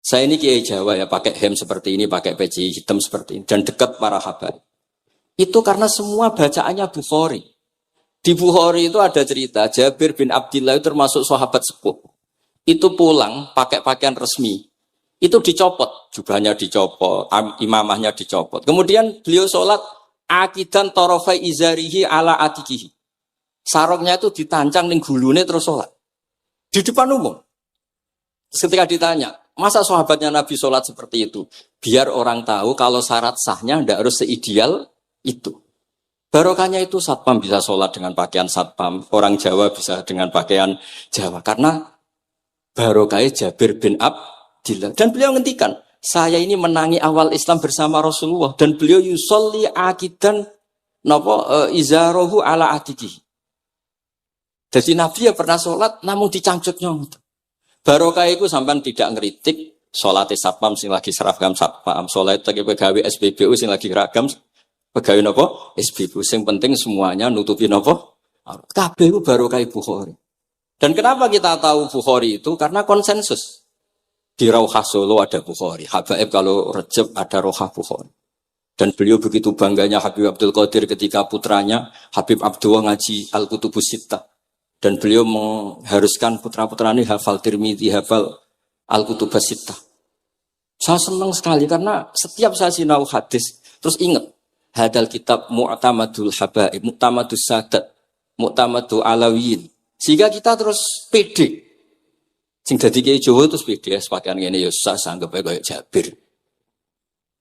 Saya ini kiai Jawa ya, pakai hem seperti ini, pakai peci hitam seperti ini, dan dekat para habaib. Itu karena semua bacaannya Bukhari. Di Bukhari itu ada cerita, Jabir bin Abdillah itu termasuk sahabat sepuh. Itu pulang pakai pakaian resmi. Itu dicopot, jubahnya dicopot, imamahnya dicopot. Kemudian beliau sholat, akidan torofai izarihi ala atikihi. Sarungnya itu ditancang ning gulune terus sholat. Di depan umum. Ketika ditanya, masa sahabatnya Nabi sholat seperti itu? Biar orang tahu kalau syarat sahnya tidak harus seideal itu. Barokahnya itu satpam bisa sholat dengan pakaian satpam. Orang Jawa bisa dengan pakaian Jawa. Karena barokahnya Jabir bin Abdillah. Dan beliau ngendikan, saya ini menangi awal Islam bersama Rasulullah. Dan beliau yusolli akidan izarohu ala atikihi. Jadi Nabi ya pernah sholat namun dicangcutnya. Barokah itu sampai tidak ngeritik sholat satpam sing lagi seragam satpam, sholat lagi pegawai SPBU sing lagi seragam pegawai nopo SPBU, sing penting semuanya nutupi nopo. Kabeh itu barokah Bukhari. Dan kenapa kita tahu Bukhari itu? Karena konsensus. Di Rauhah Solo ada Bukhari, Habaib kalau Rejab ada Rauhah Bukhari. Dan beliau begitu bangganya Habib Abdul Qadir ketika putranya Habib Abdullah ngaji Al-Kutubus Sittah. Dan beliau mengharuskan putra-putranya hafal Tirmidzi, hafal Al-Kutubus Sittah. Saya senang sekali karena setiap saya sinau hadis, terus ingat, hadal kitab mu'tamadul habaib, mu'tamadus sadat, mu'tamadul alawiyin. Sehingga kita terus pede. Sing dadi kiai Jawa terus pede, pakaian ngene ya sah, anggap ae koyo Jabir.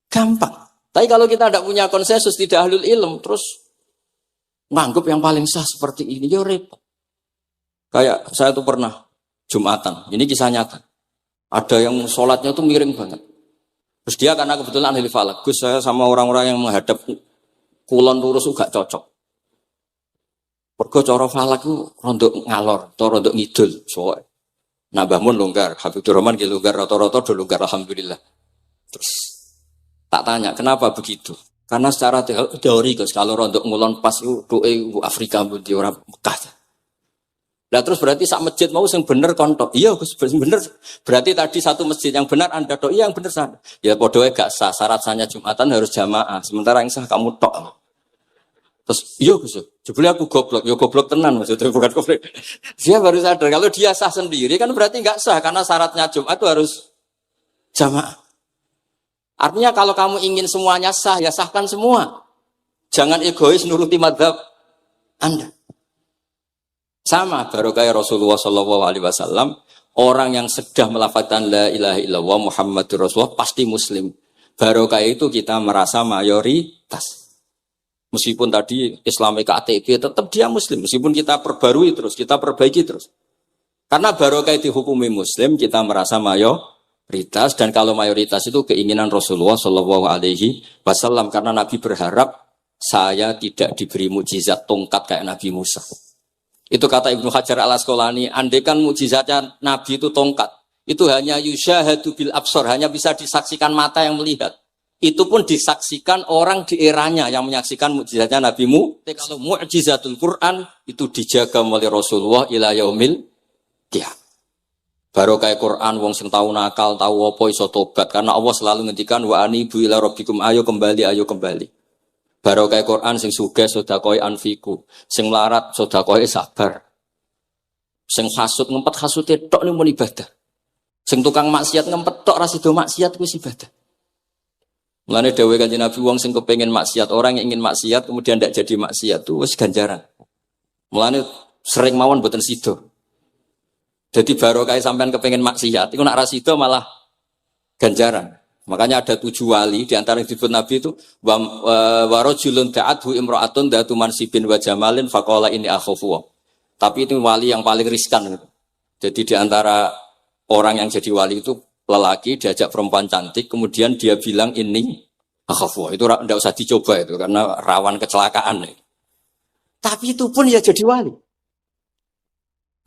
Gampang. Tapi kalau kita tidak punya konsensus, tidak ahlul ilm, terus nganggap yang paling sah seperti ini, ya repot. Kayak saya tuh pernah Jumatan, ini kisah nyata. Ada yang sholatnya tuh miring banget. Terus dia karena kebetulan ahli falak, Gus saya sama orang-orang yang menghadap kulon lurus gak cocok. Mergo cara falak itu rondok ngalor, atau rondok ngidul. Soalnya nambah mun longgar, Habib Rahman ki longgar, rata-rata do longgar alhamdulillah. Terus tak tanya kenapa begitu? Karena secara teori Gus kalau rondok ngulon pas itu doe Afrika di orang Mekah. Nah terus berarti sak masjid mau yang bener kontok. Iya Gus bener. Berarti tadi satu masjid yang benar Anda tok. Iya yang bener sana. Ya podoe gak sah. Syarat sahnya Jumatan harus jamaah. Sementara yang sah kamu tok. Terus iya Gus. Jebule aku goblok. Ya goblok tenan maksudnya bukan goblok. Dia baru sadar kalau dia sah sendiri kan berarti gak sah karena syaratnya Jumat itu harus jamaah. Artinya kalau kamu ingin semuanya sah ya sahkan semua. Jangan egois nuruti mazhab Anda. Sama barokah Rasulullah SAW, orang yang sudah melafazkan la ilaha illallah Muhammadur Rasulullah pasti muslim. Barokah itu kita merasa mayoritas. Meskipun tadi Islami KTP tetap dia muslim. Meskipun kita perbarui terus, kita perbaiki terus. Karena barokah dihukumi muslim, kita merasa mayoritas. Dan kalau mayoritas itu keinginan Rasulullah SAW. Karena Nabi berharap saya tidak diberi mukjizat tongkat kayak Nabi Musa. Itu kata Ibnu Hajar al-Asqalani, andaikan mukjizatnya Nabi itu tongkat, itu hanya yusyahadu bil absar, hanya bisa disaksikan mata yang melihat. Itu pun disaksikan orang di eranya yang menyaksikan mukjizatnya Nabi Musa. Kalau mukjizatul Quran itu dijaga oleh Rasulullah ila yaumil qiyamah. Barokah Quran wong sing tau nakal, tau apa iso tobat karena Allah selalu ngendikan wa anibu ila rabbikum ayo kembali. Barokah Quran sing sugih sedekah anfiku, sing melarat sedekah sabar. Sing hasud ngempet hasude tok ning mun ibadah. Sing tukang maksiat ngempet tok ra sido maksiat wis ibadah. Mulane dawuh Kanjeng Nabi wong sing kepengin maksiat, orang yang ingin maksiat kemudian ndak jadi maksiat itu wis ganjaran. Mulane sering mawon mboten sido. Jadi barokah sampean kepengin maksiat, iku nak ra sido malah ganjaran. Makanya ada 7 wali di antara yang disebut Nabi itu warajulun da'athu imra'atun datu mansibin wa jamalin faqala ini akhafu. Tapi itu wali yang paling riskan gitu. Jadi di antara orang yang jadi wali itu lelaki diajak perempuan cantik kemudian dia bilang ini akhafu. Itu enggak usah dicoba itu karena rawan kecelakaan. Tapi itu pun ya jadi wali.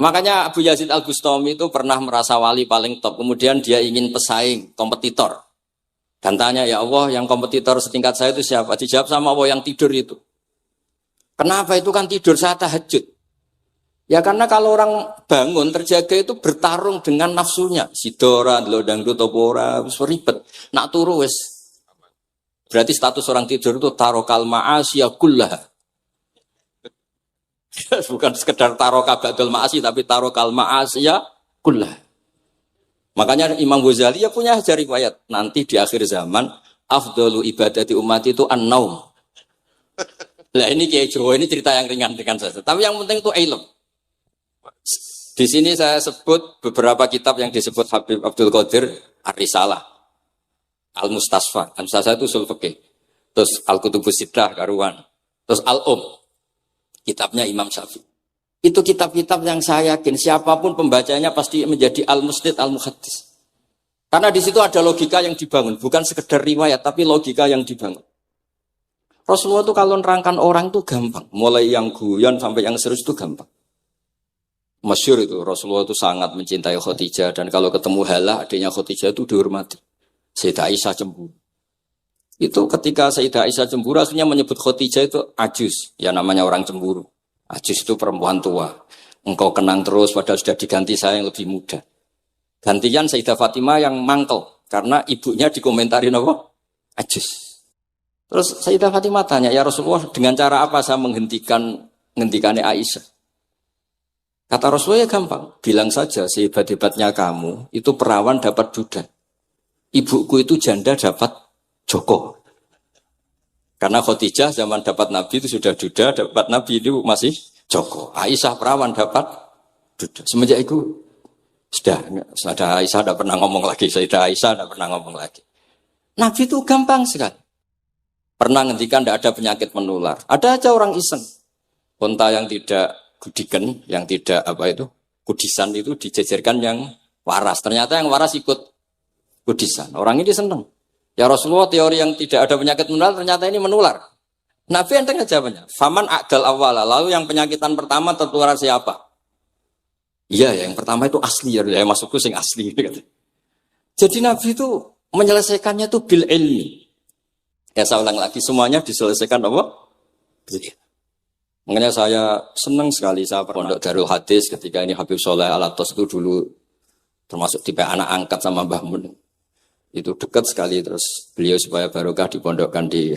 Makanya Abu Yazid Al-Bustami itu pernah merasa wali paling top. Kemudian dia ingin pesaing, kompetitor. Dan tanya, ya Allah, yang kompetitor setingkat saya itu siapa? Dijawab sama Allah yang tidur itu. Kenapa itu kan tidur saat tahajud? Ya karena kalau orang bangun terjaga itu bertarung dengan nafsunya. Sidora, lo dangdut opora, ribet. Nak turu wes. Berarti status orang tidur itu tarokal ma'asya kullah. Bukan sekedar taroka ba'dul ma'asi, tapi tarokal ma'asya kullah. Makanya Imam Ghazali ya punya hajar riwayat. Nanti di akhir zaman, afdalu ibadati umat itu an-naum. Lah ini Kiai Jawa ini cerita yang ringan-ringan saja. Tapi yang penting itu ilmu. Di sini saya sebut beberapa kitab yang disebut Habib Abdul Qadir Ar-Risalah, Al-Mustasfa. Al-Mustasfa itu usul fikih. Terus Al-Kutubus Sittah karuan. Terus kitabnya Imam Syafi'i. Itu kitab-kitab yang saya yakin siapapun pembacanya pasti menjadi al-musnid, al-muhaddis. Karena di situ ada logika yang dibangun, bukan sekedar riwayat, tapi logika yang dibangun. Rasulullah itu kalau nerangkan orang itu gampang, mulai yang guyon sampai yang serius itu gampang. Masyhur itu, Rasulullah itu sangat mencintai Khadijah, dan kalau ketemu Halah, adiknya Khadijah itu dihormati. Sayyidah Aisyah cemburu. Itu ketika Sayyidah Aisyah cemburu, aslinya menyebut Khadijah itu ajus, ya namanya orang cemburu. Ajus itu perempuan tua. Engkau kenang terus, padahal sudah diganti saya yang lebih muda. Gantian Sayyidah Fatimah yang mangkel, karena ibunya dikomentarin apa? Ajus. Terus Sayyidah Fatimah tanya, ya Rasulullah, dengan cara apa saya menghentikannya Aisyah? Kata Rasulullah, ya gampang. Bilang saja, sehebat-hebatnya kamu, itu perawan dapat duda. Ibuku itu janda dapat joko. Karena Khadijah zaman dapat Nabi itu sudah duda, dapat Nabi itu masih joko. Aisyah perawan dapat duda. Semenjak itu, sudah Aisyah tidak pernah ngomong lagi. Sayyidah Aisyah tidak pernah ngomong lagi. Nabi itu gampang sekali. Pernah ngendikan tidak ada penyakit menular. Ada aja orang iseng. Unta yang tidak gudikan, yang tidak kudisan itu dijejerkan yang waras. Ternyata yang waras ikut kudisan. Orang ini senang. Ya Rasulullah, teori yang tidak ada penyakit menular ternyata ini menular. Nabi enteng jawabannya. Faman a'dal awala. Lalu yang penyakitan pertama tertular siapa? Iya, yang pertama itu asli. Ya masukku sing asli. Jadi Nabi itu menyelesaikannya itu bil ilmi. Ya saya ulang lagi, semuanya diselesaikan apa? Makanya saya senang sekali saya pondok Darul Hadis ketika ini Habib Soleh Al-Atos itu dulu termasuk tipe anak angkat sama Mbah Mun. Itu dekat sekali, terus beliau supaya barokah dipondokkan di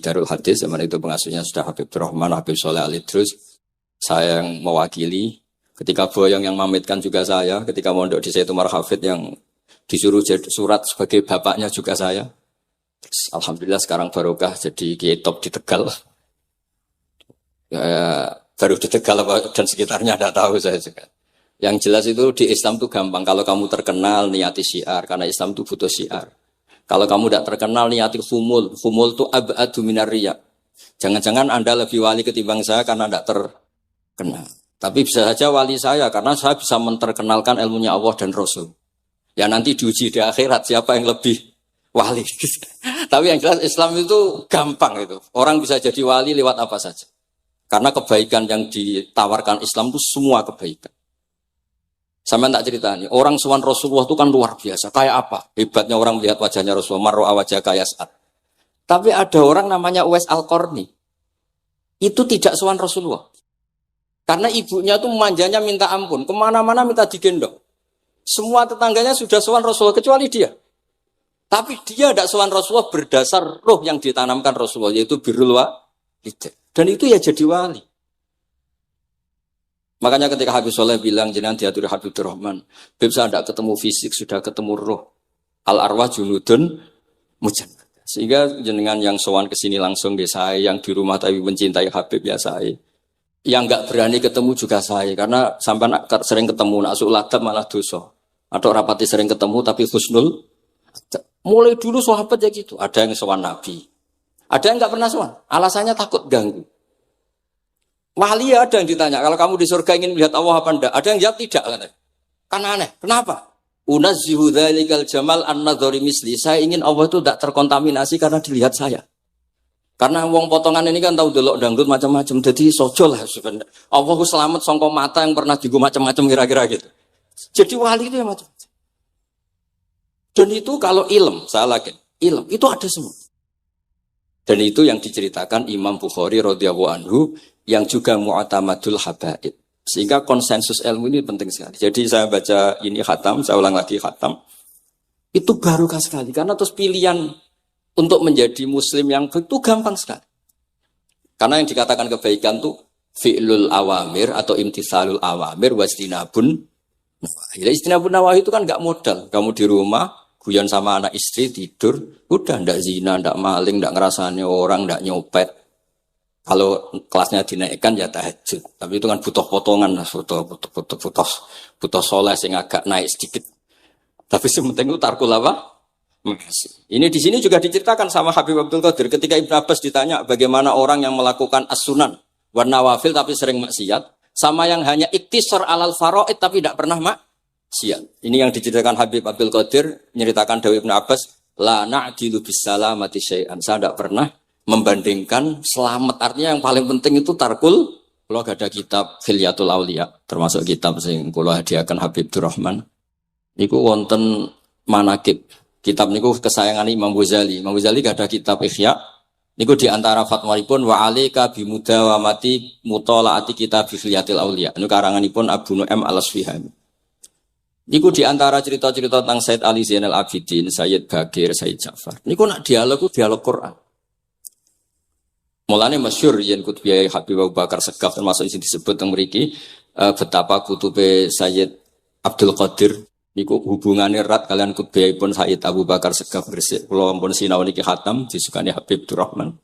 Darul Hadis. Zaman itu pengasuhnya sudah Habib Rahman, Habib Soleh Al-Idrus. Saya yang mewakili. Ketika Boyong yang mamitkan juga saya. Ketika mondok di Sayyid Umar Hafid yang disuruh jadi surat sebagai bapaknya juga saya. Terus, alhamdulillah sekarang barokah jadi kiai top di Tegal. Ya, baru di Tegal dan sekitarnya tidak tahu saya juga. Yang jelas itu di Islam itu gampang. Kalau kamu terkenal niati syiar, karena Islam itu butuh syiar. Kalau kamu tidak terkenal niati humul. Humul itu ab'adu minar riya. Jangan-jangan Anda lebih wali ketimbang saya karena tidak terkenal. Tapi bisa saja wali saya karena saya bisa menterkenalkan ilmunya Allah dan Rasul. Ya nanti diuji di akhirat siapa yang lebih wali. Tapi yang jelas Islam itu gampang itu. Orang bisa jadi wali lewat apa saja. Karena kebaikan yang ditawarkan Islam itu semua kebaikan. Sama tak cerita nih, orang sowan Rasulullah itu kan luar biasa. Kayak apa? Hebatnya orang melihat wajahnya Rasulullah, marro'a wajah kayak saat. Tapi ada orang namanya Uwais Al-Qarni. Itu tidak sowan Rasulullah. Karena ibunya tuh manjanya minta ampun. Kemana-mana minta digendong. Semua tetangganya sudah sowan Rasulullah, kecuali dia. Tapi dia tidak sowan Rasulullah berdasar roh yang ditanamkan Rasulullah, yaitu birrul walidain. Dan itu ya jadi wali. Makanya ketika Habib Soleh bilang jenengan diatur Habibur Rahman, Beb saya tidak ketemu fisik, sudah ketemu roh. Al arwah junudun mujannad. Sehingga jenengan yang sowan ke sini langsung ke saya, yang di rumah tapi mencintai Habib ya saya. Yang enggak berani ketemu juga saya, karena sampai sering ketemu nak suladab malah dosa. Atau rapati sering ketemu tapi husnul. Mulai dulu sahabat ya gitu, ada yang sowan Nabi. Ada yang enggak pernah sowan, alasannya takut ganggu. Wali ada yang ditanya, kalau kamu di surga ingin melihat Allah apa enggak? Ada yang jawab tidak. Kan aneh, kenapa? Unazzihu dzalikal jamal an-nadhari misli. Saya ingin Allah itu tidak terkontaminasi karena dilihat saya. Karena wong potongan ini kan tahu delok dangdut macam-macam. Jadi sojo lah sebenarnya. Allah ku selamat sangka mata yang pernah digo macam-macam kira-kira gitu. Jadi wali itu yang macam-macam. Dan itu kalau ilm, saya yakin, ilm itu ada semua. Dan itu yang diceritakan Imam Bukhari radhiyallahu anhu yang juga mu'tamadul habaib. Sehingga konsensus ilmu ini penting sekali. Jadi saya baca ini khatam, saya ulang lagi khatam. Itu barokah sekali. Karena terus pilihan untuk menjadi muslim yang itu gampang sekali. Karena yang dikatakan kebaikan itu fi'lul awamir atau imtithalul awamir wastinabun. Ya, istinabun nawahi itu kan nggak modal. Kamu di rumah, guyon sama anak istri, tidur, udah ndak zina, ndak maling, ndak ngerasani orang, ndak nyopet. Kalau kelasnya dinaikkan ya tahajud. Tapi itu kan butuh potongan, butuh soleh yang agak naik sedikit. Tapi sementing itu tarkul apa? Ini di sini juga diceritakan sama Habib Abdul Qadir ketika Ibn Abbas ditanya bagaimana orang yang melakukan as-sunan wan nawafil tapi sering maksiat, sama yang hanya iktisar alal faraid tapi tidak pernah maksiat. Ini yang diceritakan Habib Abdul Qadir nyeritakan Dawud Ibn Abbas, la na'dilu bisalamati syai'an. Saya tidak pernah membandingkan selamat, artinya yang paling penting itu tarkul. Kalau ada kitab Khilyatul Aulia, termasuk kitab sing kula hadiahkan Habib Durrahman. Niku wonten manakib. Kitab niku kesayangan Imam Ghazali. Imam Ghazali gak ada kitab Ihya. Niku di antara fatwanipun wa alaika bi mudawamati mutalaati kitab Khilyatul Aulia. Niku karanganipun Abu Nu'aim Al-Asfihani. Niku di antara cerita-cerita tentang Said Ali Zainal Abidin, Sayyid Bagir, Sayyid Ja'far. Niku nak dialog Quran. Mulane masyhur yen kutbiyai Habib Abu Bakar Segaf termasuk sing disebut teng mriki betapa kutube Sayyid Abdul Qadir niku hubungannya erat kalian kutbiyaipun Sayyid Abu Bakar Segaf Gresik. Kula ampun sinau niki khatam disukani Habib Durrahman.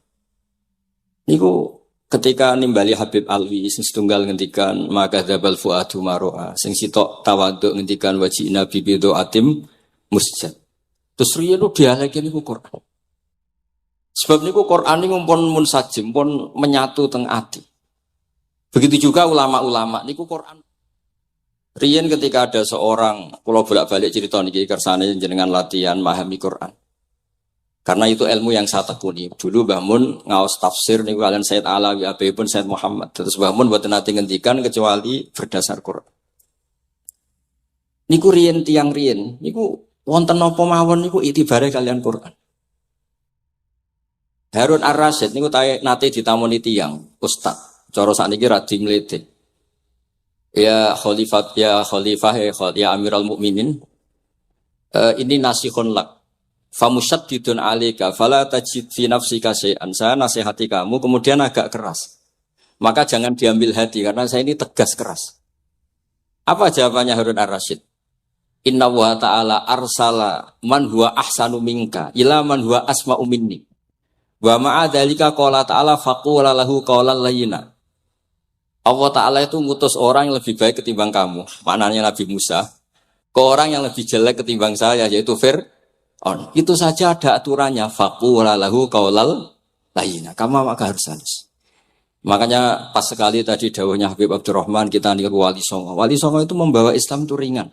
Niku ketika nimbali Habib Alwi sing setunggal ngendikan maka dzabal fuadu maroa sing sitok tawaduk ngendikan wajina bibido atim musjad. Terus riyen dialeke niku Quran. Sebab niku Quran niku pun munsajim, pun menyatu teng ati. Begitu juga ulama-ulama niku Quran. Riyen ketika ada seorang, kula bolak-balik cerita niki kersane jenengan latihan memahami Quran. Karena itu ilmu yang saya tekuni. Dulu Mbah Mun ngaos tafsir niku kalian Said Alawi pun Said Muhammad. Terus Mbah Mun mboten nate ngendikan kecuali berdasar Quran. Niku riyen tiang riyen, niku wonten napa mawon niku itibare kalian Quran. Harun Ar-Rasyid niku nate ditamoni tiyang ustaz. Cara sakniki radi mlete. Ya Khalifah ya Amirul Mukminin. Ini nasihun lak. Famusyaddidun 'alaika fala tajid fi nafsika syai'an. Saya nasihati kamu kemudian agak keras. Maka jangan diambil hati karena saya ini tegas keras. Apa jawabannya Harun Ar-Rasyid? Inna wa ta'ala arsala man huwa ahsanu minka ila man huwa asma'u minni. Wa ma'a dzalika qala ta'ala faqula lahu qawlan layyina. Allah Ta'ala itu ngutus orang yang lebih baik ketimbang kamu. Maknanya Nabi Musa. Ke orang yang lebih jelek ketimbang saya yaitu Fir'aun. Itu saja ada aturannya. Faqula lahu qawlan layyina. Kamu maka harus halus. Makanya pas sekali tadi dawuhnya Habib Abdurrahman kita niru Wali Songo. Wali Songo itu membawa Islam itu ringan.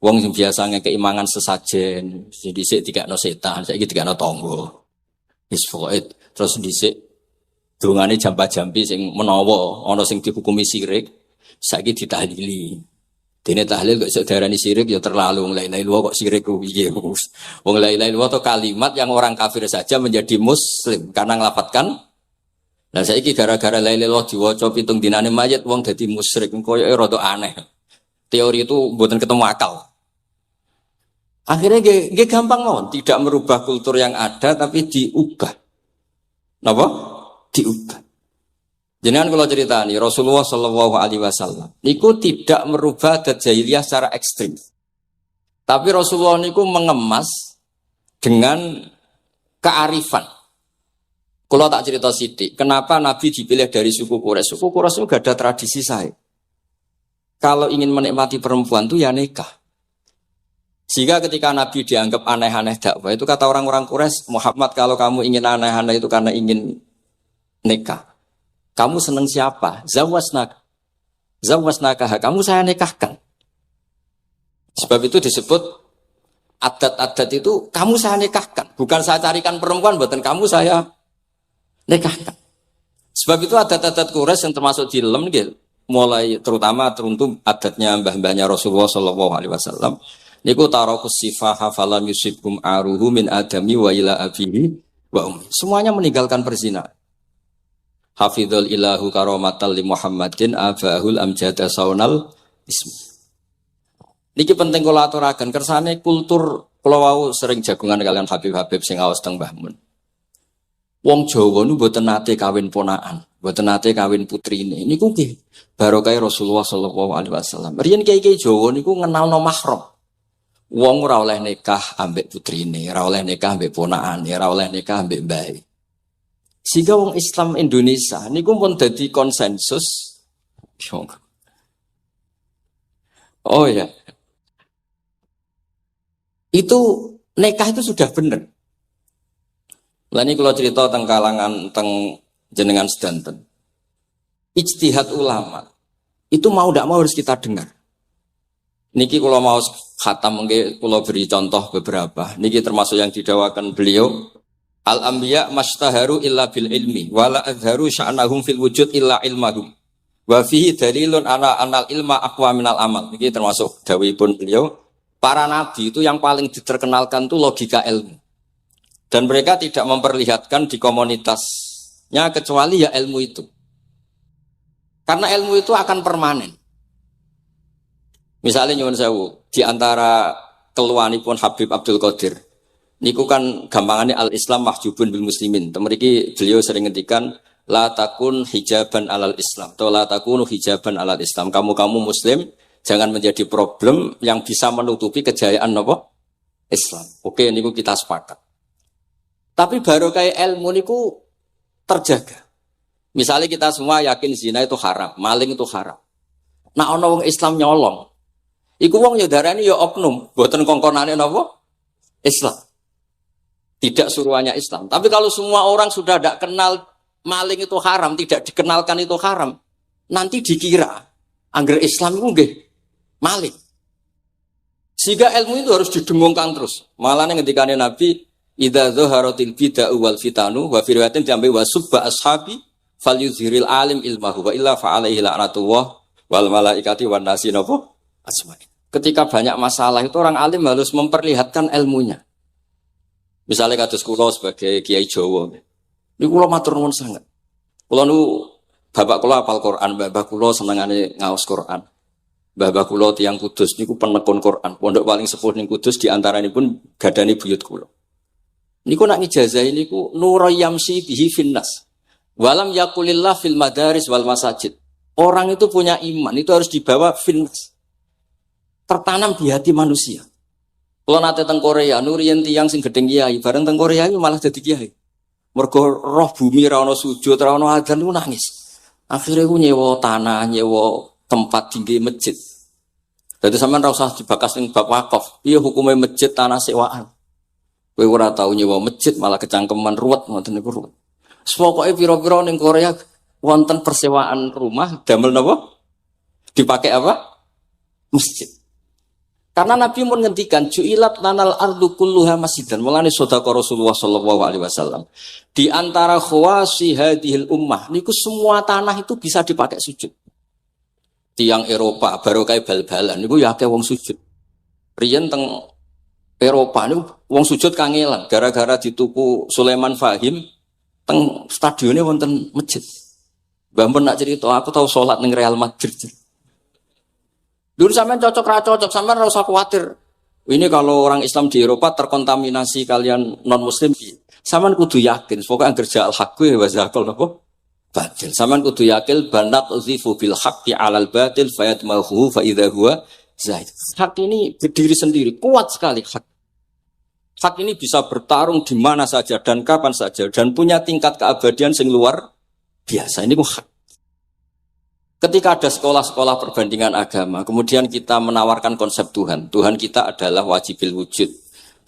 Wong sing biasanya keimangan sesajen, dhisik dikakno setan, saiki dikakno tangga. Isfoid terus dhisik dongane jampa-jampi sing menawa ana sing dihukumi syirik saiki ditahlili. Dene tahlil kok iso diarani syirik ya terlalu la ilaha illallah kok syirik ku piye. Wong la ilaha illallah itu kalimat yang orang kafir saja menjadi muslim karena ngelafadzkan. Nah saiki gara-gara la ilaha illallah diwaca pitung dinane mayit wong dadi musyrik koyoke rada aneh. Teori itu mboten ketemu akal. Akhirnya gak gampang mawon, tidak merubah kultur yang ada tapi diubah. Napa? Diubah. Jenengan kalau cerita nih Rasulullah Shallallahu Alaihi Wasallam, niku tidak merubah adat jahiliyah secara ekstrim. Tapi Rasulullah niku mengemas dengan kearifan. Kalau tak cerita sidik, kenapa Nabi dipilih dari suku Quraisy? Suku Quraisy itu gak ada tradisi saya. Kalau ingin menikmati perempuan tuh ya nikah. Sehingga ketika Nabi dianggap aneh-aneh dakwah itu kata orang-orang Quraisy, Muhammad kalau kamu ingin aneh-aneh itu karena ingin nikah. Kamu seneng siapa? Zawasnaka. Kamu saya nikahkan. Sebab itu disebut adat-adat itu kamu saya nikahkan. Bukan saya carikan perempuan, bukan kamu saya nikahkan. Sebab itu adat-adat Quraisy yang termasuk di lem gitu. Mulai terutama teruntuk adatnya mbah-mbahnya Rasulullah Shallallahu Alaihi Wasallam. Niku tarakus sifaha falam yusibkum aruhu min adami wa ila abihi wa ummi. Semuanya meninggalkan perzinahan. hafidhul ilahu karomatal li Muhammadin abahul amjada saunal ismi. Niki penting kula aturaken kersane kultur kula wau sering jagungan kalian Habib-habib sing aos teng Mbah Mun. Wong Jawa nu mboten nate kawin ponakan, mboten nate kawin putrine. Niku nggih barokah Rasulullah sallallahu alaihi wasallam. Riyen kiai-kiai Jawa niku ngenalno mahram. Wong ora oleh nikah ambek putrine, ora oleh nikah ambek ponakane, ora oleh nikah ambek mbae. Sehingga wong Islam Indonesia niku pun dadi konsensus. Oh ya. Itu nikah itu sudah benar. Lah ini kalau cerita tentang kalangan tentang jenengan sedanten. Ijtihad ulama itu mau tidak mau harus kita dengar. Niki kalau mau khatam mungkin kalau beri contoh beberapa. Niki termasuk yang didawakan beliau. Al-anbiya mastaharu illa bil ilmi wala azharu sya'nahum fil wujud illa ilmahum. Wa fihi dalilun anal ilma aqwa minal amal. Niki termasuk dawuhipun beliau. Para nabi itu yang paling diterkenalkan itu logika ilmu. Dan mereka tidak memperlihatkan di komunitasnya kecuali ya ilmu itu. Karena ilmu itu akan permanen. Misalnya nyuwun sewu, di antara keluhanipun Habib Abdul Qadir, niku kan gampangannya al-Islam mahjubun bil muslimin. Temeriki beliau sering ngendikan la takun hijaban alal Islam atau la takunu hijaban alal Islam. Kamu muslim jangan menjadi problem yang bisa menutupi kejayaan apa? Islam. Oke, niku kita sepakat. Tapi baru kayak ilmu niku terjaga. Misalnya kita semua yakin zina itu haram, maling itu haram. Nah ono wong Islam nyolong. Iku wong ya darani ya oknum, mboten kongkonane napa? Islam. Tidak suruhannya Islam. Tapi kalau semua orang sudah tidak kenal maling itu haram, tidak dikenalkan itu haram, nanti dikira angger Islam itu nggih maling. Sehingga ilmu itu harus didengungkan terus. Malah ngendikane Nabi idza dzaharatil bid'ah wal fitanu wa fi riwayatin diambil wa subba ashabi falyuzhiril alim ilmahu wa illa fa alaihi la'natullah wal malaikati wan nasi napa asma'i. Ketika banyak masalah itu orang alim harus memperlihatkan ilmunya. Misalnya kados kula sebagai kiai Jawa. Niku kula matur nuwun sanget. Kula nu bapak kula hafal Quran, bapak kula senengane ngaos Quran. Bapak kula tiyang Kudus niku penekun Quran. Pondok paling sepuh ning Kudus di antaranipun gadani buyut kula. Niku nak ngijazahi niku nurayamsi bihi finnas. Walam yakulillah fil madaris wal masajid. Orang itu punya iman, itu harus dibawa finnas. Tertanam di hati manusia. Kalau nate teng Korea, nuriyen tiyang sing gedeng kiai, bareng teng Korea malah jadi kiai. Mergo roh bumi ra ono sujud, ra ono adzan niku nangis. Akhire ku nyewa tanah, nyewa tempat tinggi masjid. Dadi sampean ra usah dibakas ning bab wakaf. Piye hukume masjid tanah sewaan? Kowe ora tau nyewa masjid malah kecangkeman ruwet ngoten niku ruwet. Pokoke pira-pira ning Korea wonten persewaan rumah damel napa? Dipakai apa? Masjid. Karena Nabi mun ngendikan ju'ilat lanal ardu kulluha masjidan. Mulane sedekah Rasulullah sallallahu alaihi wasallam. Di antara khawasi hadhil ummah niku semua tanah itu bisa dipakai sujud. Tiang Eropa baru kayak bal-balan niku ya akeh wong sujud. Riyen teng Eropa niku wong sujud kangelan gara-gara dituku Sulaiman Fahim teng stadione wonten masjid. Mbah men nak cerita aku tahu salat ning Real Madrid. Dulu sampean cocok ra cocok, sampean ora usah khawatir. Ini kalau orang Islam di Eropa terkontaminasi kalian non muslim, sampean kudu yakin pokoknya kerja al-haqqi wa zakal napa? Batil. Sampean kudu yakin banat uzifu bil haqqi 'alal batil fayatmahu fa idza huwa zaid. Hak ini berdiri sendiri, kuat sekali hak. Hak ini bisa bertarung di mana saja dan kapan saja dan punya tingkat keabadian sing luar biasa. Ini hak. Ketika ada sekolah-sekolah perbandingan agama, kemudian kita menawarkan konsep Tuhan. Tuhan kita adalah wajibil wujud.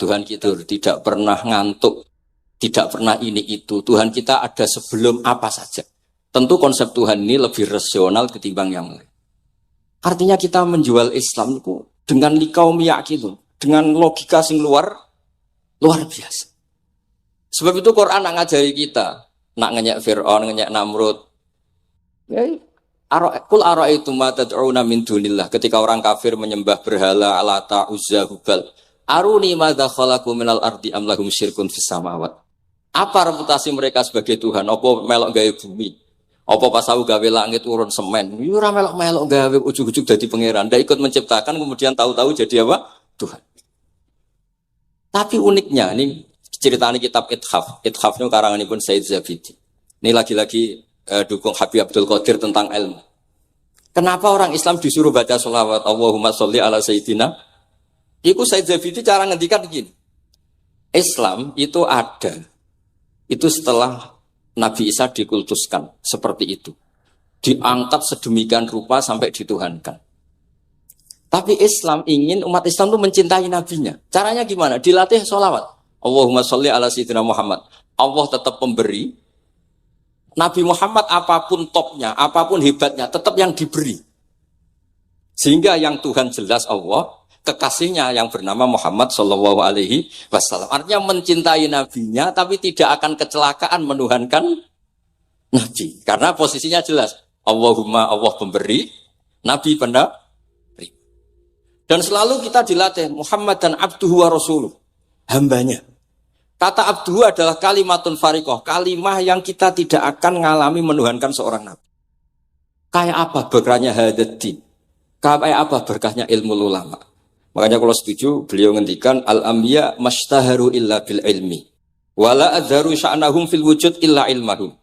Tuhan kita tidak pernah ngantuk, tidak pernah ini itu. Tuhan kita ada sebelum apa saja. Tentu konsep Tuhan ini lebih rasional ketimbang yang lain. Artinya kita menjual Islam itu dengan likaum yakin, dengan logika sing luar biasa. Sebab itu Quran nak ngajari kita, nak ngenyek Fir'aun, ngenyek Namrud. Ya, Kul ara'aitum ma tad'una min dunillah. Ketika orang kafir menyembah berhala Alata, Uzza, Hubal. Aruni madza khalaqu minal ardi am lahum syirkun fis samawat. Apa reputasi mereka sebagai Tuhan? Apa melok gawe bumi? Apa pas tahu gawe langit urun semen, yo ora melok-melok gawe ujug-ujug dadi pangeran. Ndak ikut menciptakan kemudian tahu-tahu jadi apa? Tuhan. Tapi uniknya ini ceritanya kitab Ithaf. Ithafnya karanganipun Said Zabidi. Ini lagi-lagi dukung Habib Abdul Qadir tentang ilmu. Kenapa orang Islam disuruh baca sholawat Allahumma sholli ala Sayyidina? Iku Said Zabidi cara ngendikan begini. Islam itu ada. Itu setelah Nabi Isa dikultuskan seperti itu. Diangkat sedemikian rupa sampai dituhankan. Tapi Islam ingin umat Islam itu mencintai nabinya. Caranya gimana? Dilatih sholawat. Allahumma sholli ala Sayyidina Muhammad. Allah tetap pemberi. Nabi Muhammad apapun topnya, apapun hebatnya, tetap yang diberi. Sehingga yang Tuhan jelas Allah, kekasihnya yang bernama Muhammad Shallallahu Alaihi Wasallam. Artinya mencintai nabinya, tapi tidak akan kecelakaan menuhankan nabi. Karena posisinya jelas. Allahumma Allah pemberi, nabi penerima. Dan selalu kita dilatih Muhammad dan abduhu wa rasuluh, hambanya. Kata abduhu adalah kalimatun fariqoh, kalimah yang kita tidak akan mengalami menuhankan seorang nabi. Kayak apa berkahnya hadaddin? Kayak apa berkahnya ilmu ulama? Makanya kalau setuju, beliau ngendikan al-anbiya mashtaharu illa bil ilmi wala adharu sya'nahum fil wujud illa ilmahum.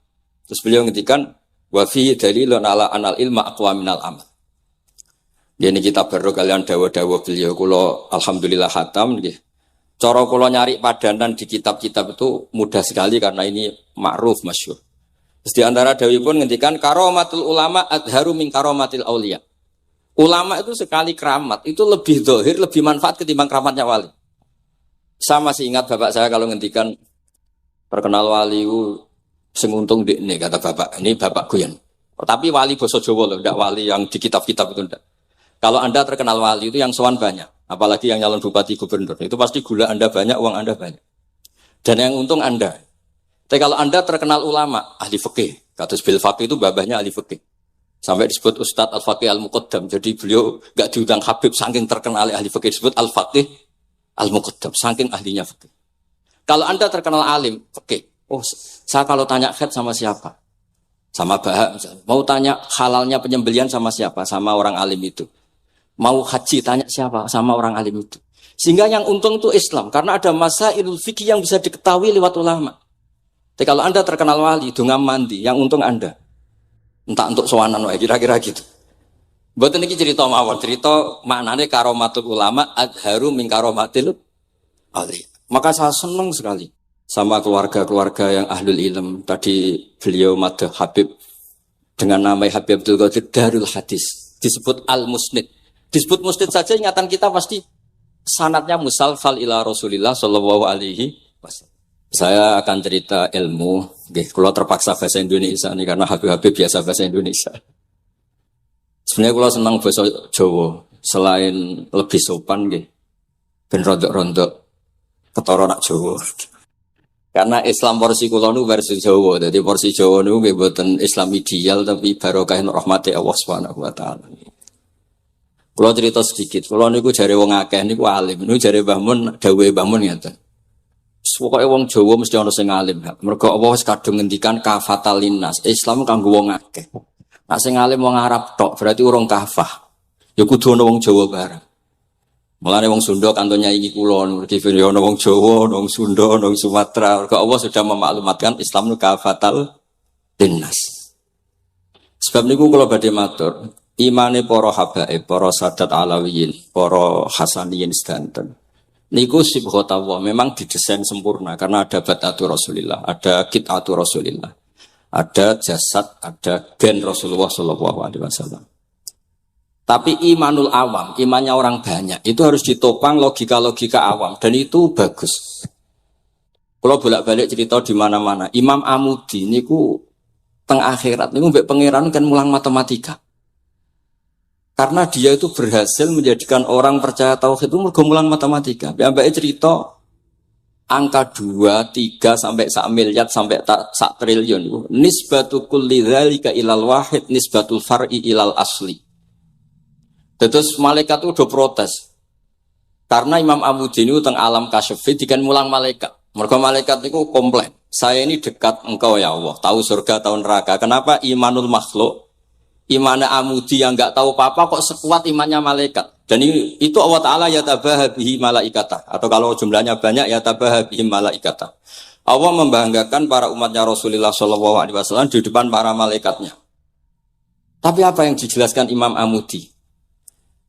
Terus beliau ngendikan wa fi dalilun ala anal ilma aqwa minal amal. Ini kita baru kalian dawa-dawa beliau kula alhamdulillah khatam nggih. Cara kula nyari padanan di kitab-kitab itu mudah sekali karena ini ma'ruf masyhur. Terus di antara dawuhipun ngendikan karamatul ulama adharu min karamatil auliya. Ulama itu sekali keramat, itu lebih dohir, lebih manfaat ketimbang keramatnya wali. Saya masih ingat bapak saya kalau ngendikan terkenal wali itu senguntung di ini, kata bapak. Ini bapak Guyon. Tapi wali Boso Jawa loh, tidak wali yang di kitab-kitab itu tidak. Kalau Anda terkenal wali itu yang sowan banyak, apalagi yang nyalon bupati gubernur. Itu pasti gula Anda banyak, uang Anda banyak. Dan yang untung Anda. Tapi kalau Anda terkenal ulama, ahli fikih. Katus bil faqih itu babahnya ahli fikih. Sampai disebut Ustadz Al-Faqih Al-Muqaddam. Jadi beliau gak diundang Habib saking terkenal ahli fikih, disebut Al-Faqih Al-Muqaddam, saking ahlinya fikih. Kalau Anda terkenal alim fikih, oh saya kalau tanya khed sama siapa? Sama Bahak misalnya. Mau tanya halalnya penyembelian sama siapa? Sama orang alim itu. Mau haji tanya siapa? Sama orang alim itu. Sehingga yang untung itu Islam, karena ada masailul fikih yang bisa diketahui lewat ulama. Tapi kalau Anda terkenal wali, dungam mandi, yang untung Anda. Entah untuk sowanan wae kira-kira gitu. Mboten iki cerita mawon, cerita maknane karomatul ulama adharu min karomatil ali. Maka saya senang sekali sama keluarga-keluarga yang ahlul ilm. Tadi beliau madah Habib dengan nama Habib Abdul Qadir Darul Hadis, disebut Al-Musnid. Disebut musnid saja ingatan kita pasti sanadnya musalsal ila Rasulillah sallallahu alaihi wasallam. Saya akan cerita ilmu, kalau terpaksa bahasa Indonesia nih karena Habib biasa bahasa Indonesia. Sebenarnya kalau senang bahasa Jawa, selain lebih sopan, ben rondok-rondok ketara nak Jawa. Karena Islam porsi kula nu versi Jawa, jadi porsi Jawa nu mboten Islam ideal tapi barokah rahmati Allah Subhanahu wa taala. Kalau cerita sedikit, kalau niku jare wong akeh niku alim, niku jare Mbah Mun dawuhe Mbah Mun ngeten. Pokoke wong Jawa mesti ana sing alim. Mergo Allah wis kadung ngendikan kafatal linnas. Islam kanggo wong akeh. Nek sing alim wong Arab tok berarti urung kafah. Ya kudu ana wong Jawa bareng. Mulane wong Sunda kanton nyaingi kula ngerti ya ana wong Jawa, ana wong Sunda, ana wong Sumatera. Mergo Allah sudah memaklumatkan Islam nu kafatal linnas. Sebab niku kula badhe matur, imane para habaib, para sadat alawiyin, para hasaniyin sedanten. Niku sibghatullah memang didesain sempurna karena ada batatu Rasulillah, ada qit'atu Rasulillah, ada jasad, ada gen Rasulullah sallallahu alaihi wasallam. Tapi imanul awam, imannya orang banyak itu harus ditopang logika-logika awam dan itu bagus. Kalau bolak-balik cerita di mana-mana, Imam Amudi niku teng akhirat niku mbek pangeran kan mulang matematika. Karena dia itu berhasil menjadikan orang percaya tauhid itu mergo mulang matematika. Mbake cerita angka 2, 3 sampai 1 miliar sampai 1 triliun itu nisbatu kulli dzalika ilal wahid nisbatul far'i ilal asli. Terus malaikat itu udah protes. Karena Imam Amudi ini teng alam kasyfi dikan mulang malaikat. Mergo malaikat itu komplain. saya ini dekat engkau ya Allah, tahu surga, tahu neraka. Kenapa imanul makhluk, imannya amudi yang nggak tahu apa-apa kok sekuat imannya malaikat. Dan itu Allah Ta'ala yatabahabihi malaikatah. Atau kalau jumlahnya banyak yatabahabihi malaikatah. Allah membanggakan para umatnya Rasulullah SAW di depan para malaikatnya. Tapi apa yang dijelaskan Imam Amudi?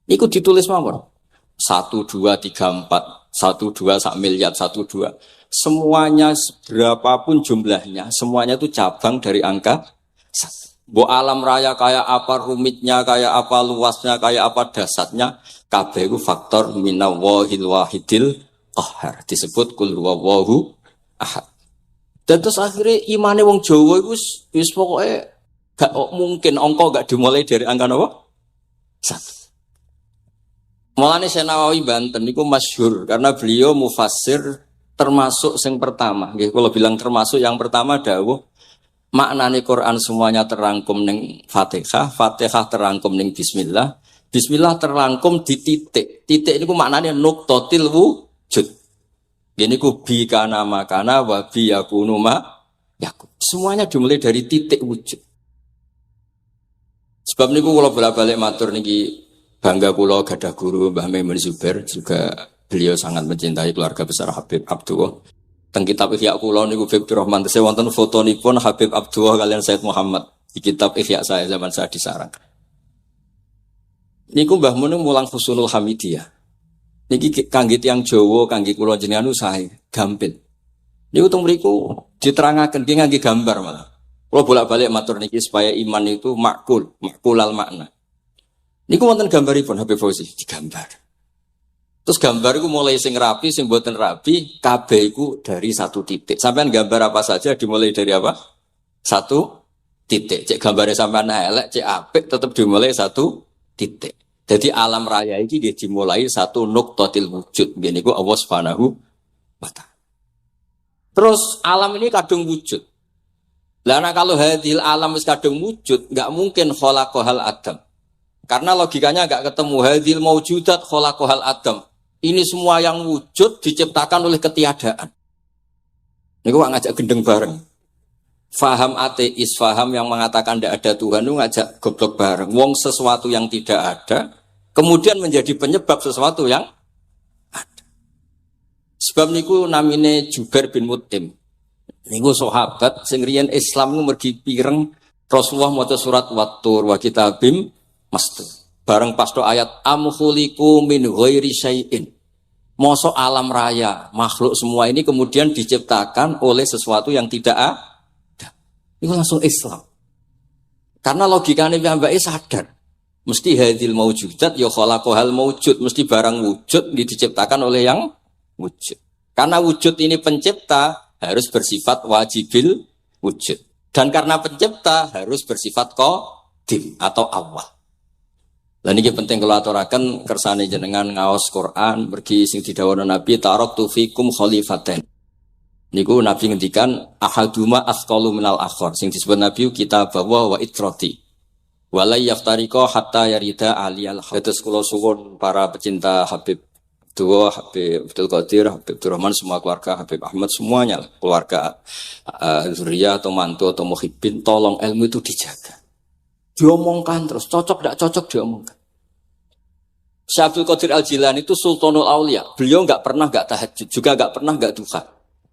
Itu ditulis mawon. 1, 2, 3, 4. 1, 2, sak miliar, 1, 2. Semuanya berapapun jumlahnya, semuanya itu cabang dari angka 1. Bu alam raya kayak apa rumitnya, kayak apa luasnya, kayak apa dasarnya, kabeh itu faktor minallahil wahidil qahhar. Disebut kul huwallahu ahad. Dan terus akhirnya imane wong Jawa itu wis pokoknya gak mungkin angka gak dimulai dari angka apa? 1. Mulane Senawawi Banten niku masyhur karena beliau mufassir termasuk yang pertama. Nggih kula bilang termasuk yang pertama dawuh maknane Quran semuanya terangkum ning Fatihah, Fatihah terangkum ning bismillah, bismillah terangkum di titik. Titik niku maknane nuqtatil wujud. Gini ku bi kana makana wa bi yakunu ma yakun. Semuanya dimulai dari titik wujud. Sebab niku kula bolak-balik matur niki bangga kula gadah guru Mbah Maimun Zubair, juga beliau sangat mencintai keluarga besar Habib Abdullah. Teng kitab Ihya kula niku Habibur Rahman tesih wonten fotonipun Habib Abdullah kalian Said Muhammad di kitab Ihya saya zaman saya di sarang. Niku Mbah Mun mulang Husnul Hamidiyah. Niki kangge tiyang Jawa, kangge kula jenengan sae gampil. Niku teng mriku diterangaken ki ngangge gambar malah. Kula bolak-balik matur niki supaya iman itu makulal makna. Niku wonten gambaripun Habib Fauzi digambar. Terus gambar iku mulai sing rapi, sing mboten rapi, kabeh iku dari satu titik. Sampean gambar apa saja dimulai dari apa? Satu titik. Cek gambare sampean elek, cek apik tetep dimulai satu titik. Jadi alam raya iki dia dimulai satu nuqtatil wujud. Ngene iku Allah Subhanahu wa taala. Terus alam ini kadung wujud. Lah kalau hadil alam wis kadung wujud, enggak mungkin khalaqahal adam. Karena logikanya enggak ketemu hadil maujudat khalaqahal adam. Ini semua yang wujud diciptakan oleh ketiadaan. Niku ngajak gendeng bareng. Faham ateis, faham yang mengatakan tidak ada Tuhan itu ngajak goblok bareng. Wong sesuatu yang tidak ada kemudian menjadi penyebab sesuatu yang ada. Sebab niku namine Jubair bin Mut'im. Niku sahabat sing riyen Islam mergi pireng Rasulullah maca surat Wat-Tur wa kitabim mastur. Bareng pas do ayat am khuliqu min ghairi syai'in. Mosok alam raya, makhluk semua ini kemudian diciptakan oleh sesuatu yang tidak ada. Itu langsung Islam. Karena logikanya piyambake sadar. Mesti hadil maujudat ya khalaqahal maujud, mesti barang wujud diciptakan oleh yang wujud. Karena wujud ini pencipta harus bersifat wajibil wujud. Dan karena pencipta harus bersifat qadim atau awal. Lah niki penting kula aturaken kersane jenengan ngaos Quran mergi sing didhawuhna Nabi taraktu fikum khalifatain. Niku Nabi ngendikan ahaduma asqalu minal akhar. Sing disebut Nabi kitab wa itrati. Wala yaftariqa hatta yarida aliyal. Terus kula suwun para pecinta Habib Abdullah, Habib Abdul Qadir, Habib Rahman, semua keluarga Habib Ahmad semuanya lah. Keluarga zuriyah atau mantu atau muhibbin, tolong ilmu itu dijaga. Diomongkan terus, cocok tidak cocok diomongkan. Syekh Abdul Qadir Al-Jilani itu Sultanul Aulia. Beliau enggak pernah enggak tahajud, juga enggak pernah enggak duha.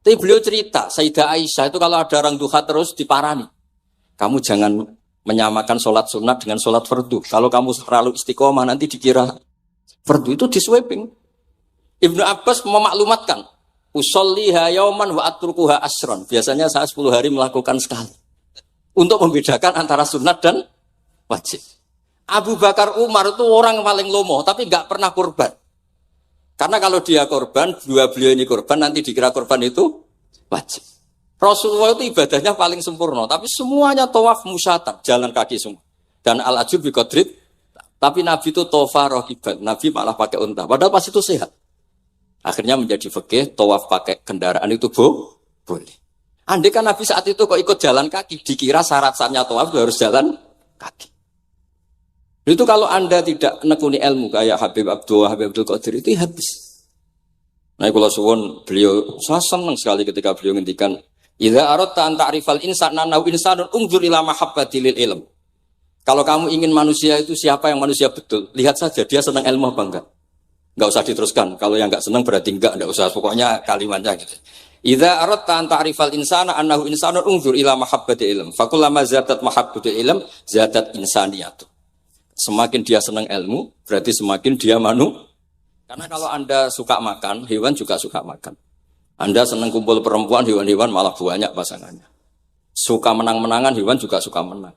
Tapi beliau cerita, Sayyidah Aisyah itu kalau ada orang duha terus diparani. Kamu jangan menyamakan sholat sunat dengan sholat fardu. Kalau kamu terlalu istiqomah nanti dikira fardu, itu diswiping. Ibnu Abbas memaklumatkan, usolliha yauman wa atrukuha asron. Biasanya saya 10 hari melakukan sekali. Untuk membedakan antara sunat dan wajib. Abu Bakar Umar itu orang paling lomo, tapi enggak pernah kurban. Karena kalau dia korban, dua beliau ini korban, nanti dikira korban itu wajib. Rasulullah itu ibadahnya paling sempurna, tapi semuanya tawaf musyatan, jalan kaki semua. Dan al-ajub biqadrit, tapi Nabi itu tofa rohiban, Nabi malah pakai unta, padahal pas itu sehat. Akhirnya menjadi fikih, tawaf pakai kendaraan itu boleh. Andai kan Nabi saat itu kok ikut jalan kaki, dikira syarat-syaratnya tawaf itu harus jalan kaki. Itu kalau Anda tidak nekuni ilmu kayak Habib Abdullah, Habib Abdul Qadir itu habis. Nah, kalau suwun beliau, saya senang sekali ketika beliau ngendikan Idza aradta an ta'rifal insana annahu insanun unzur ila mahabbatil ilm. Kalau kamu ingin manusia itu siapa yang manusia betul, lihat saja dia senang ilmu apa enggak. Enggak usah diteruskan. Kalau yang enggak senang berarti enggak usah. Pokoknya kalimatnya gitu. Idza aradta an ta'rifal insana annahu insanun unzur ila mahabbatil ilm. Fakullama zatat mahabbatul ilm zatat insaniyatu. Semakin dia senang ilmu, berarti semakin dia Karena kalau Anda suka makan, hewan juga suka makan. Anda senang kumpul perempuan, hewan-hewan malah banyak pasangannya. Suka menang-menangan, hewan juga suka menang.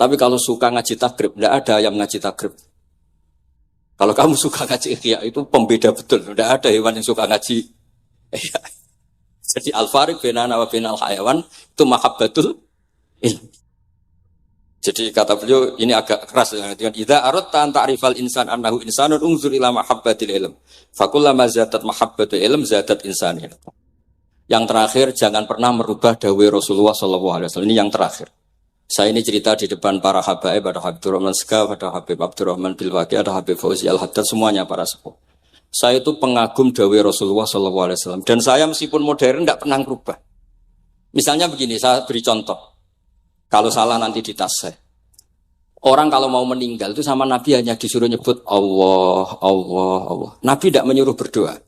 Tapi kalau suka ngaji takrib, tidak ada yang ngaji takrib. Kalau kamu suka ngaji ihya, itu pembeda betul. Tidak ada hewan yang suka ngaji ihya. Jadi al-fariq bainana wa bainal hayawan itu mahabbatul ilm. Jadi kata beliau ini agak keras dengan idza aradta an ta'rifal insan annahu insanun unzur ila mahabbatil ilm. Fakullama zatat mahabbatul ilm zatat insaniyah. Yang terakhir jangan pernah merubah dawai Rasulullah sallallahu alaihi wasallam. Ini yang terakhir. Saya ini cerita di depan para habaib, ada Habib Abdurrahman Sekaf, ada Habib Abdurrahman Bilwaqi, ada Habib Fauzi Al-Haddad, semuanya para sepuh. Saya itu pengagum dawai Rasulullah sallallahu alaihi wasallam dan saya meskipun modern tidak pernah berubah. Misalnya begini, saya beri contoh. Kalau salah nanti ditas saya. Orang kalau mau meninggal itu sama Nabi hanya disuruh nyebut Allah, Allah, Allah. Nabi tidak menyuruh berdoa.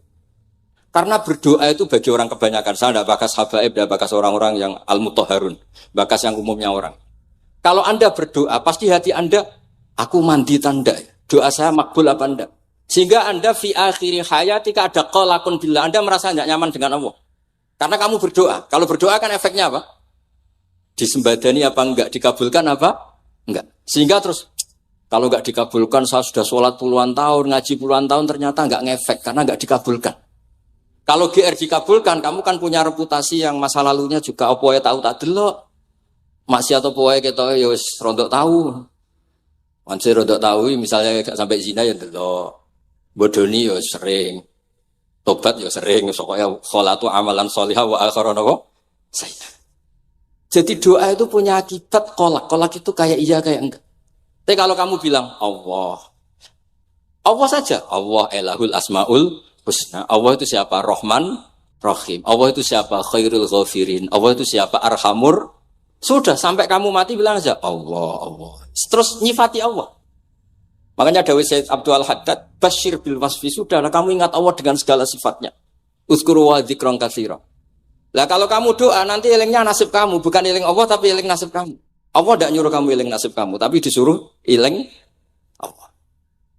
Karena berdoa itu bagi orang kebanyakan. Saya tidak bakas habaib, tidak bakas orang-orang yang al-mutahharun. Bakas yang umumnya orang. Kalau Anda berdoa, pasti hati Anda, aku mandi tanda. Doa saya makbul apa enggak? Sehingga Anda fi akhiri hayatika ada qalakun billah. Anda merasa tidak nyaman dengan Allah. Karena kamu berdoa. Kalau berdoa kan efeknya apa? Disembadani apa enggak, dikabulkan apa enggak, sehingga terus kalau enggak dikabulkan saya sudah sholat puluhan tahun, ngaji puluhan tahun ternyata enggak ngefek karena enggak dikabulkan. Kalau GR dikabulkan, kamu kan punya reputasi yang masa lalunya juga apa ya tahu tak delok maksiat apa ya kita ya wis rondok tahu masih rondok tahu misalnya enggak sampai zina ya delok bodoni ya sering tobat ya sering pokoknya sholatu amalan sholihah wa akharana saya. Jadi doa itu punya akibat kolak. Kolak itu kayak iya kayak enggak. Tapi kalau kamu bilang Allah, Allah saja. Allah elahul asmaul husna. Allah itu siapa? Rahman, Rahim. Allah itu siapa? Khairul ghafirin. Allah itu siapa? Arhamur. Sudah sampai kamu mati bilang aja Allah, Allah. Terus nyifati Allah. Makanya Dawud Sayyid Abdul Haddad, Bashir bil wasfi. Sudahlah kamu ingat Allah dengan segala sifatnya. Uzkuru wa dzikran katsira. Lah kalau kamu doa nanti elingnya nasib kamu, bukan eling Allah tapi eling nasib kamu. Allah tidak nyuruh kamu eling nasib kamu, tapi disuruh eling Allah.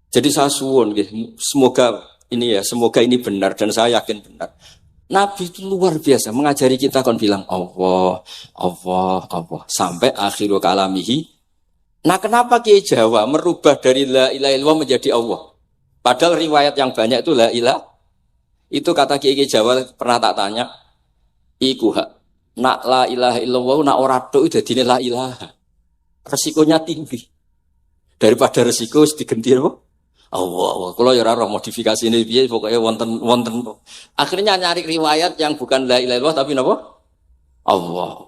Jadi saya suwun, semoga ini benar dan saya yakin benar. Nabi itu luar biasa mengajari kita kan bilang Allah, Allah, Allah sampai akhirul kalamihi. Nah kenapa Kiai Jawa merubah dari la ilaha illallah menjadi Allah? Padahal riwayat yang banyak itu la ilaha. Itu kata Kiai Jawa pernah tak tanya. Iku hak nak la ilaha illallah nak ora tok dadine la ilaha. Resikonya tinggi. Daripada resiko wis digenti apa? Allah. Kalau ya ora modifikasi ini piye pokoke wonten. Akhirnya nyari riwayat yang bukan la ilaha illallah tapi napa? Allah.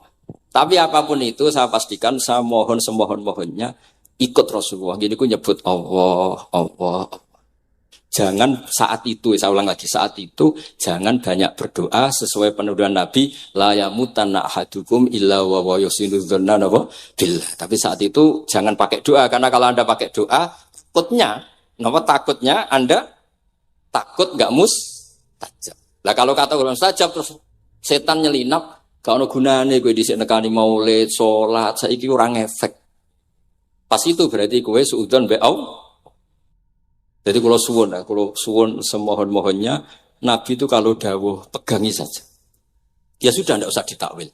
Tapi apapun itu saya pastikan saya mohon semohon-mohonnya ikut Rasulullah. Gini ku nyebut Allah, Allah. Jangan saat itu, saya ulang lagi, saat itu jangan banyak berdoa sesuai penuduhan Nabi la yamutanna ahadukum illa wa yusinu dzanna billah. Tapi saat itu jangan pakai doa karena kalau Anda pakai doa takutnya Anda takut enggak mustajab. Lah kalau kata ulama mustajab terus setan nyelinap, gak ono gunane kowe dhisik nekani maulid, salat, saiki ora ngefek. Pas itu berarti kowe suudzon be Allah. Jadi kalau suwun semohon-mohonnya, Nabi itu kalau dawuh pegangi saja. Ya sudah tidak usah ditakwil.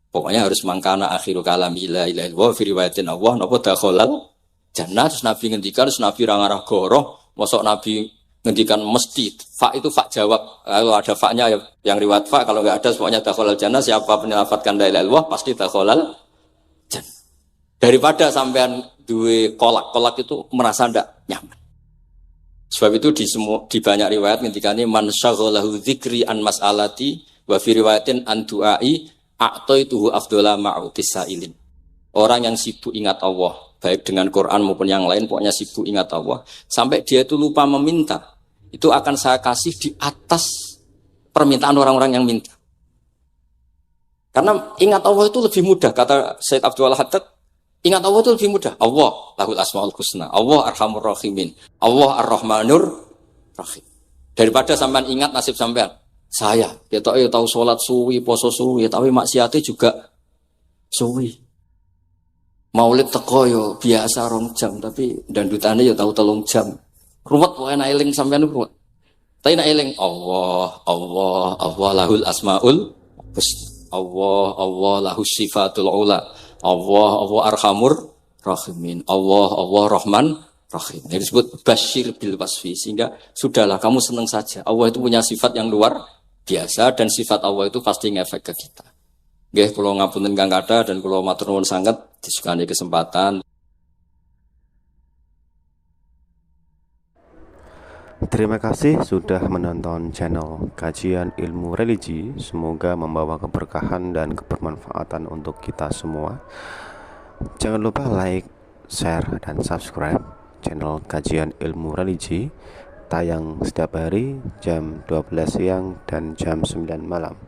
Pokoknya harus mangkana akhiru kalami la ilaha illallah fi riwayatin Allah napa dakhalal jannah. Terus Nabi ngendikan, terus Nabi ra ngarah goroh, mosok Nabi ngendikan mesti fa itu fa jawab. Kalau ada fa-nya yang riwayat fa, kalau enggak ada pokoknya dakhalal jannah, siapa penyelafatkan la ilaha illallah pasti dakhalal jannah. Daripada sampean duwe kolak itu merasa ndak nyaman. Sebab itu di banyak riwayat ngendikane man syaghalahu dzikri an mas'alati wa fi riwayatin an du'ai a'taituhu afdhala ma'utis sa'ilin. Orang yang sibuk ingat Allah, baik dengan Quran maupun yang lain, pokoknya sibuk ingat Allah, sampai dia itu lupa meminta, itu akan saya kasih di atas permintaan orang-orang yang minta. Karena ingat Allah itu lebih mudah, kata Said Abdul Haddad, ingat Allah itu lebih mudah. Allah lahul asmaul husna, Allah arhamur rahimin, Allah ar-rahmanur rahim. Daripada sampean ingat nasib sampean. Saya, tahu sholat suwi, poso suwi, tapi maksiatnya juga suwi. Maulid teko yo biasa 2 jam, tapi dandutannya yo tahu 3 jam. Ruwet wae nek eling sampean ruwet. Tapi nek eling Allah lahul asmaul husna. Allah lahus sifatul ula. Allah arhamur rahimin. Allah rahman rahim. Ini disebut basyir bil wasfi, sehingga sudahlah kamu senang saja. Allah itu punya sifat yang luar biasa dan sifat Allah itu pasti ngefek ke kita. Nggih, kula ngapunten Kang Kada dan kula matur nuwun sanget disukani kesempatan. Terima kasih sudah menonton channel Kajian Ilmu Religi. Semoga membawa keberkahan dan kebermanfaatan untuk kita semua. Jangan lupa like, share, dan subscribe channel Kajian Ilmu Religi. Tayang setiap hari jam 12 siang dan jam 9 malam.